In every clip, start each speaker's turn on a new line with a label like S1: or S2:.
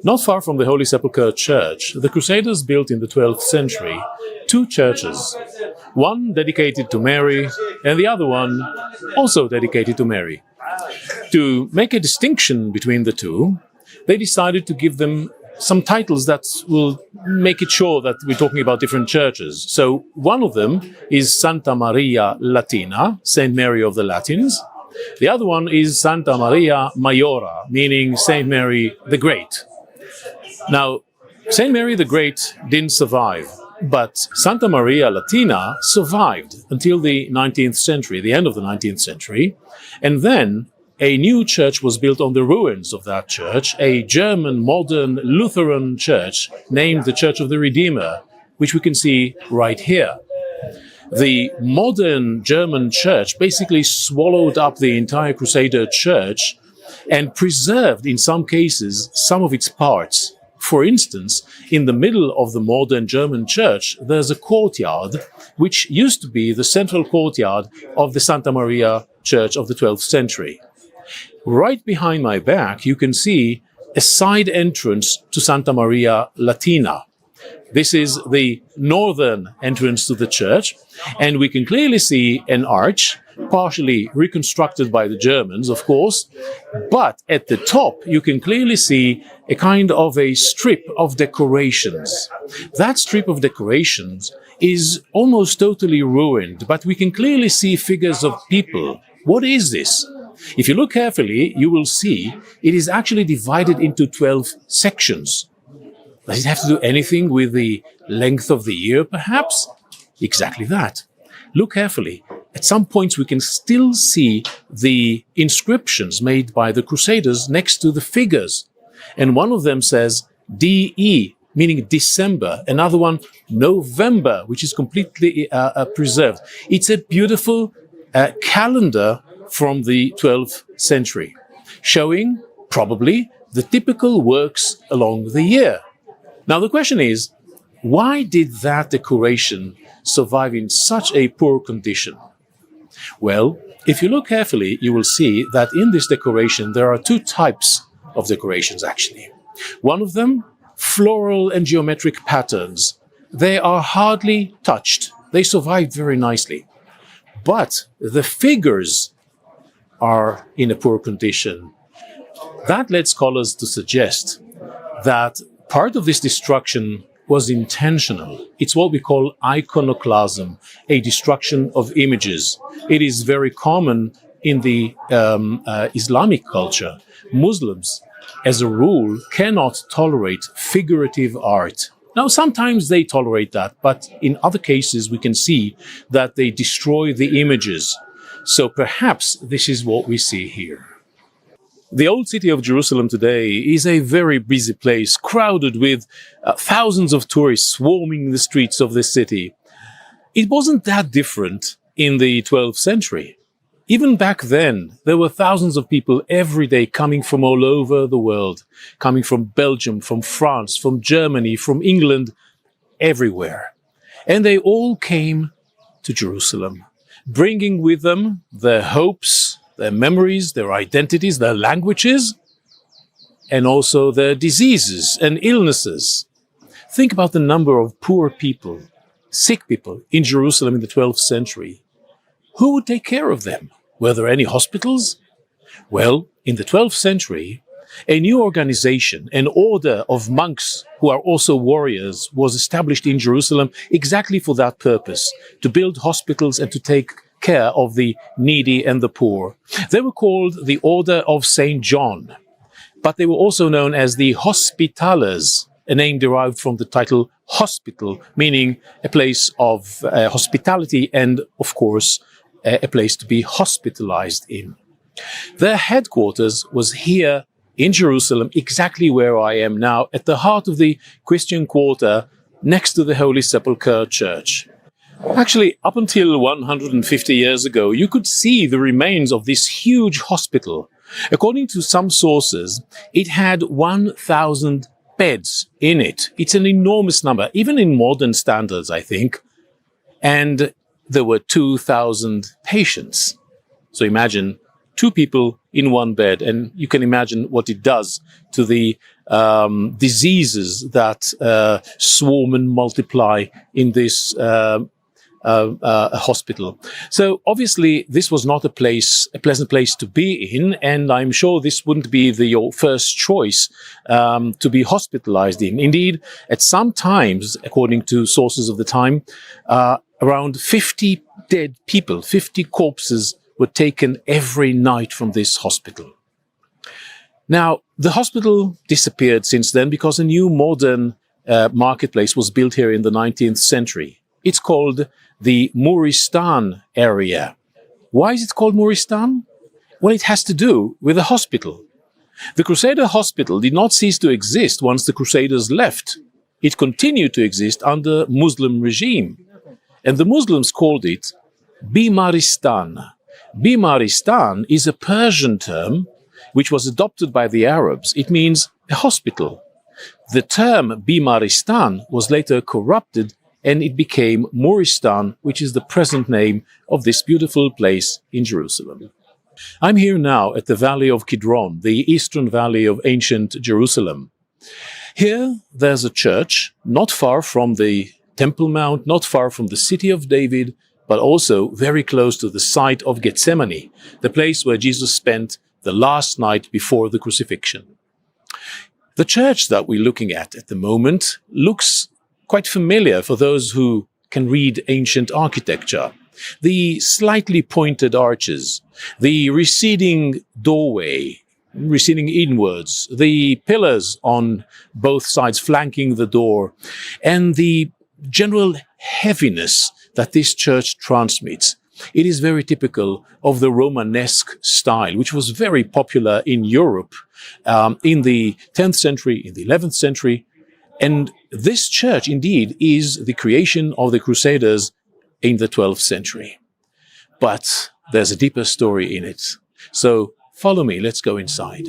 S1: Not far from the Holy Sepulchre Church, the Crusaders built in the 12th century two churches, one dedicated to Mary and the other one also dedicated to Mary. To make a distinction between the two, they decided to give them some titles that will make it sure that we're talking about different churches. So one of them is Santa Maria Latina, Saint Mary of the Latins. The other one is Santa Maria Maiora, meaning Saint Mary the Great. Now, Saint Mary the Great didn't survive, but Santa Maria Latina survived until the 19th century, the end of the 19th century, and then a new church was built on the ruins of that church, a German modern Lutheran church named the Church of the Redeemer, which we can see right here. The modern German church basically swallowed up the entire Crusader church and preserved, in some cases, some of its parts. For instance, in the middle of the modern German church, there's a courtyard, which used to be the central courtyard of the Santa Maria Church of the 12th century. Right behind my back, you can see a side entrance to Santa Maria Latina. This is the northern entrance to the church, and we can clearly see an arch, partially reconstructed by the Germans, of course, but at the top you can clearly see a kind of a strip of decorations. That strip of decorations is almost totally ruined, but we can clearly see figures of people. What is this? If you look carefully, you will see it is actually divided into 12 sections. Does it have to do anything with the length of the year, perhaps? Exactly that. Look carefully. At some points we can still see the inscriptions made by the Crusaders next to the figures. And one of them says DE, meaning December. Another one, November, which is completely preserved. It's a beautiful calendar from the 12th century, showing probably the typical works along the year. Now the question is, why did that decoration survive in such a poor condition? Well, if you look carefully, you will see that in this decoration there are two types of decorations actually. One of them, floral and geometric patterns. They are hardly touched. They survived very nicely. But the figures are in a poor condition. That led scholars to suggest that part of this destruction was intentional. It's what we call iconoclasm, a destruction of images. It is very common in the Islamic culture. Muslims, as a rule, cannot tolerate figurative art. Now, sometimes they tolerate that, but in other cases we can see that they destroy the images. So perhaps this is what we see here. The old city of Jerusalem today is a very busy place, crowded with thousands of tourists swarming the streets of this city. It wasn't that different in the 12th century. Even back then, there were thousands of people every day coming from all over the world, coming from Belgium, from France, from Germany, from England, everywhere. And they all came to Jerusalem, bringing with them their hopes, their memories, their identities, their languages, and also their diseases and illnesses. Think about the number of poor people, sick people in Jerusalem in the 12th century. Who would take care of them? Were there any hospitals? Well, in the 12th century, a new organization, an order of monks who are also warriors, was established in Jerusalem exactly for that purpose, to build hospitals and to take care of the needy and the poor. They were called the Order of St. John, but they were also known as the Hospitalers, a name derived from the title hospital, meaning a place of hospitality and, of course, a place to be hospitalized in. Their headquarters was here in Jerusalem, exactly where I am now, at the heart of the Christian quarter, next to the Holy Sepulchre Church. Actually, up until 150 years ago, you could see the remains of this huge hospital. According to some sources, it had 1,000 beds in it. It's an enormous number, even in modern standards, I think. And there were 2,000 patients. So imagine 2 people in one bed, and you can imagine what it does to the diseases that swarm and multiply in this hospital. So obviously this was not a pleasant place to be in, and I'm sure this wouldn't be your first choice to be hospitalized in. Indeed, at some times, according to sources of the time, around 50 dead people, 50 corpses were taken every night from this hospital. Now, the hospital disappeared since then because a new modern marketplace was built here in the 19th century. It's called the Muristan area. Why is it called Muristan? Well, it has to do with the hospital. The Crusader hospital did not cease to exist once the Crusaders left. It continued to exist under Muslim regime. And the Muslims called it Bimaristan. Bimaristan is a Persian term which was adopted by the Arabs. It means a hospital. The term Bimaristan was later corrupted and it became Muristan, which is the present name of this beautiful place in Jerusalem. I'm here now at the Valley of Kidron, the eastern valley of ancient Jerusalem. Here there's a church not far from the Temple Mount, not far from the city of David, but also very close to the site of Gethsemane, the place where Jesus spent the last night before the crucifixion. The church that we're looking at the moment looks quite familiar for those who can read ancient architecture. The slightly pointed arches, the receding doorway, receding inwards, the pillars on both sides flanking the door, and the general heaviness that this church transmits. It is very typical of the Romanesque style, which was very popular in Europe in the 10th century, in the 11th century. And this church, indeed, is the creation of the Crusaders in the 12th century. But there's a deeper story in it. So follow me, let's go inside.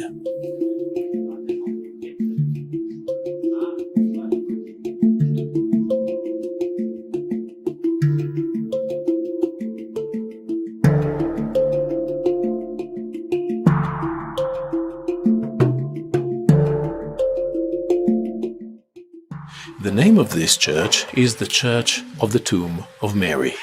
S1: The name of this church is the Church of the Tomb of Mary.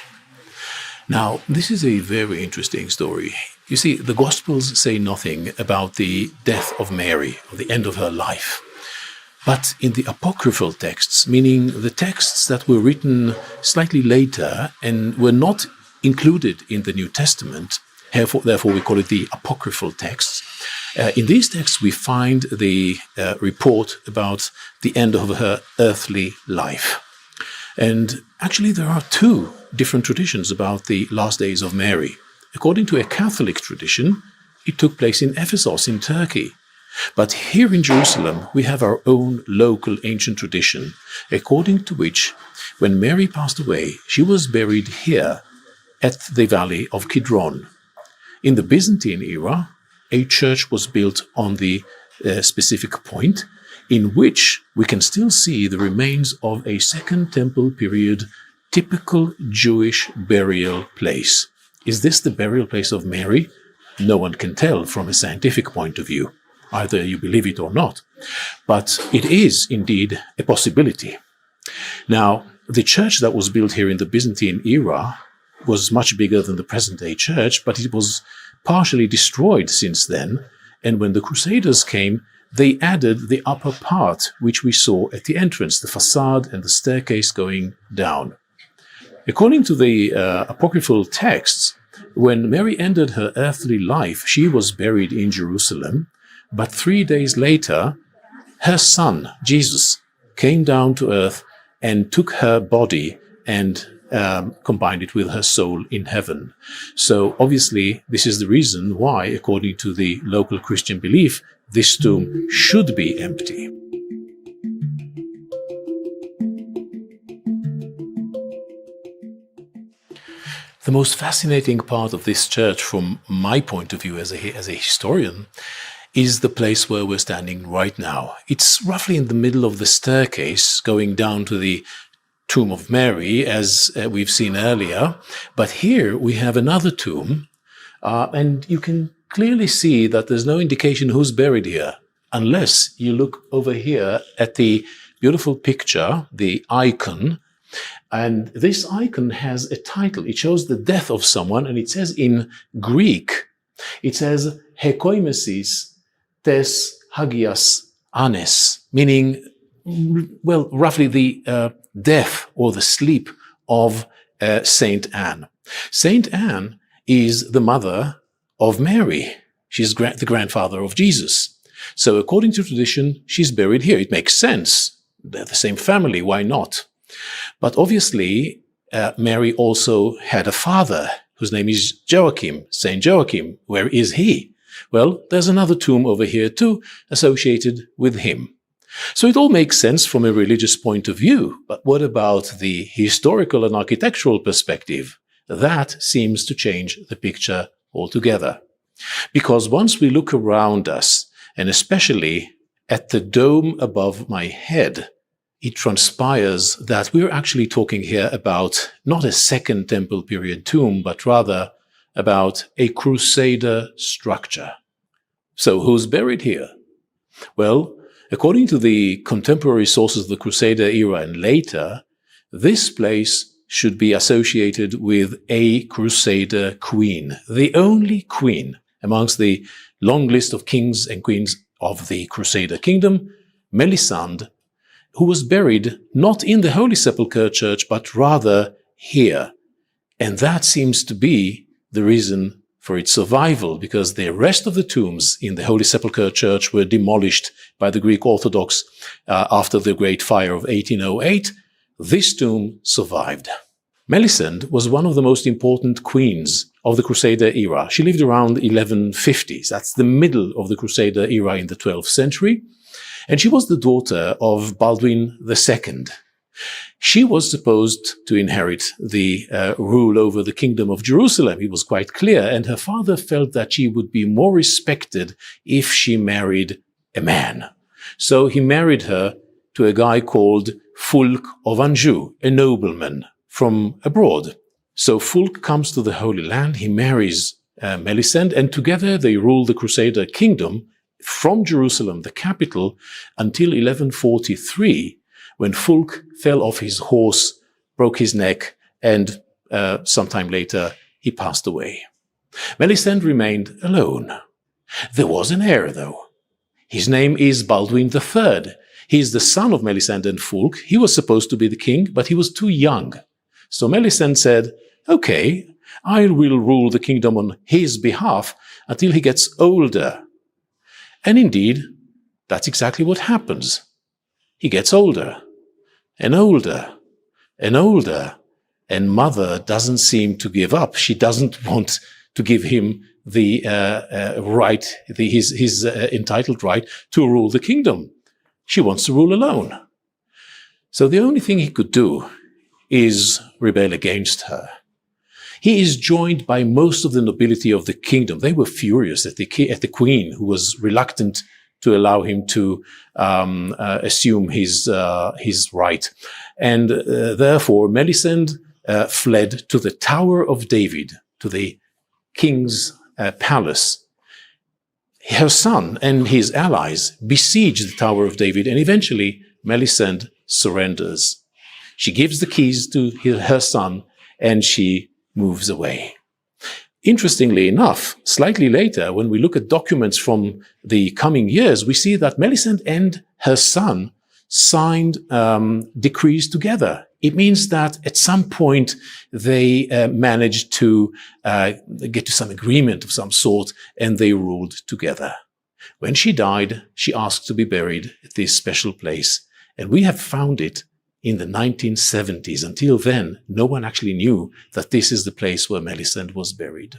S1: Now, this is a very interesting story. You see, the Gospels say nothing about the death of Mary, or the end of her life. But in the apocryphal texts, meaning the texts that were written slightly later and were not included in the New Testament, therefore we call it the apocryphal texts, in these texts we find the report about the end of her earthly life. And actually there are two different traditions about the last days of Mary. According to a Catholic tradition, it took place in Ephesus in Turkey. But here in Jerusalem we have our own local ancient tradition, according to which when Mary passed away, she was buried here at the Valley of Kidron. In the Byzantine era, a church was built on the specific point in which we can still see the remains of a Second Temple period typical Jewish burial place. Is this the burial place of Mary? No one can tell from a scientific point of view. Either you believe it or not. But it is indeed a possibility. Now, the church that was built here in the Byzantine era was much bigger than the present-day church, but it was partially destroyed since then, and when the Crusaders came, they added the upper part, which we saw at the entrance, the facade and the staircase going down. According to the apocryphal texts, when Mary ended her earthly life, she was buried in Jerusalem, but 3 days later, her son, Jesus, came down to earth and took her body and combined it with her soul in heaven. So obviously this is the reason why, according to the local Christian belief, this tomb should be empty. The most fascinating part of this church, from my point of view as a historian, is the place where we're standing right now. It's roughly in the middle of the staircase going down to the tomb of Mary, as we've seen earlier. But here we have another tomb, and you can clearly see that there's no indication who's buried here, unless you look over here at the beautiful picture, the icon. And this icon has a title. It shows the death of someone, and it says in Greek, it says, Hekoimesis tes hagias anes, meaning, well, roughly the death or the sleep of Saint Anne. Saint Anne is the mother of Mary. She's the grandfather of Jesus. So according to tradition, she's buried here. It makes sense. They're the same family. Why not? But obviously, Mary also had a father whose name is Joachim, Saint Joachim. Where is he? Well, there's another tomb over here too, associated with him. So it all makes sense from a religious point of view, but what about the historical and architectural perspective? That seems to change the picture altogether. Because once we look around us, and especially at the dome above my head, it transpires that we're actually talking here about not a Second Temple period tomb, but rather about a Crusader structure. So who's buried here? Well, according to the contemporary sources of the Crusader era and later, this place should be associated with a Crusader queen, the only queen amongst the long list of kings and queens of the Crusader kingdom, Melisande, who was buried not in the Holy Sepulchre Church, but rather here. And that seems to be the reason for its survival, because the rest of the tombs in the Holy Sepulchre Church were demolished by the Greek Orthodox after the Great Fire of 1808. This tomb survived. Melisande was one of the most important queens of the Crusader era. She lived around 1150s. That's the middle of the Crusader era in the 12th century. And she was the daughter of Baldwin II. She was supposed to inherit the rule over the kingdom of Jerusalem. It was quite clear. And her father felt that she would be more respected if she married a man. So he married her to a guy called Fulk of Anjou, a nobleman from abroad. So Fulk comes to the Holy Land, he marries Melisande, and together they rule the Crusader kingdom from Jerusalem, the capital, until 1143, when Fulk fell off his horse, broke his neck, and sometime later he passed away. Melisande remained alone. There was an heir, though. His name is Baldwin III. He is the son of Melisande and Fulk. He was supposed to be the king, but he was too young. So Melisande said, okay, I will rule the kingdom on his behalf until he gets older. And indeed, that's exactly what happens. He gets older, and older, and older, and Mother doesn't seem to give up. She doesn't want to give him the right, his entitled right to rule the kingdom. She wants to rule alone. So the only thing he could do is rebel against her. He is joined by most of the nobility of the kingdom. They were furious at the queen, who was reluctant to allow him to assume his right. And therefore, Melisande fled to the Tower of David, to the king's palace. Her son and his allies besiege the Tower of David, and eventually Melisande surrenders. She gives the keys to her son, and she moves away. Interestingly enough, slightly later, when we look at documents from the coming years, we see that Melisande and her son signed decrees together. It means that at some point they managed to get to some agreement of some sort, and they ruled together. When she died, she asked to be buried at this special place, and we have found it in the 1970s. Until then, no one actually knew that this is the place where Melisande was buried.